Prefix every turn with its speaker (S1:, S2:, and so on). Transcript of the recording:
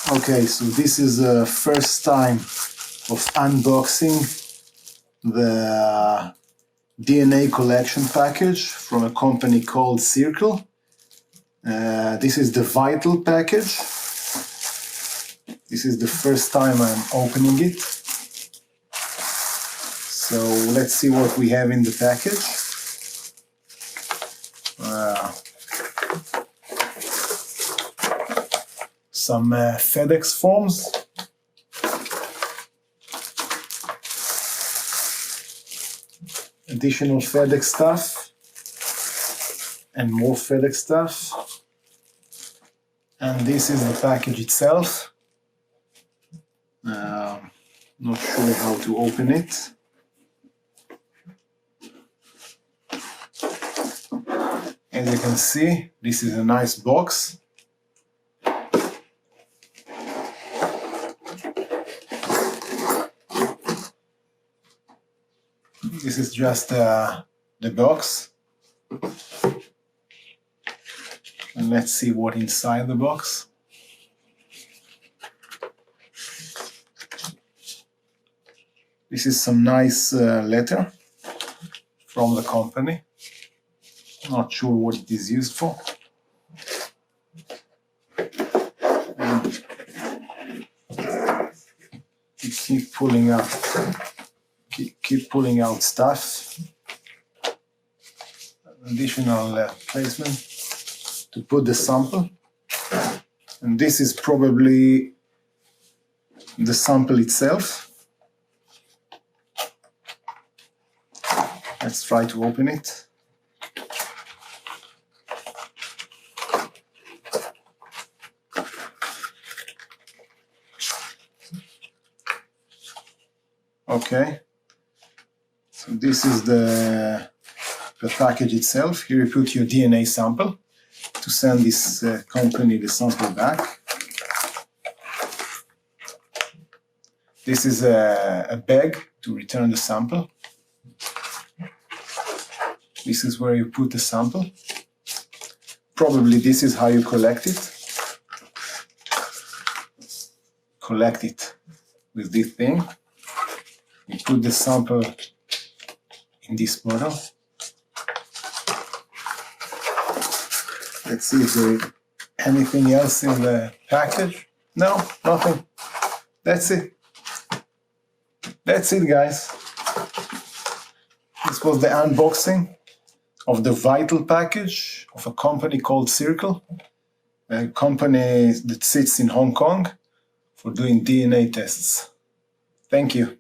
S1: Okay, so this is the first time of unboxing the DNA collection package from a company called Circle. This is the Vital package. This is the first time I'm opening it. So let's see what we have in the package. Some FedEx forms. Additional FedEx stuff. And more FedEx stuff. And this is the package itself. Not sure how to open it. As you can see, this is a nice box. This is just the box. And let's see what inside the box. This is some nice letter from the company. Not sure what it is used for. You keep pulling out stuff. Additional placement to put the sample. And this is probably the sample itself. Let's try to open it. Okay, so this is the package itself. Here you put your DNA sample to send this company the sample back. This is a bag to return the sample. This is where you put the sample. Probably this is how you collect it. Collect it with this thing. You put the sample in this bottle. Let's see if there is anything else in the package. No, nothing. That's it. That's it, guys. This was the unboxing of the Vital package of a company called Circle, a company that sits in Hong Kong for doing DNA tests. Thank you.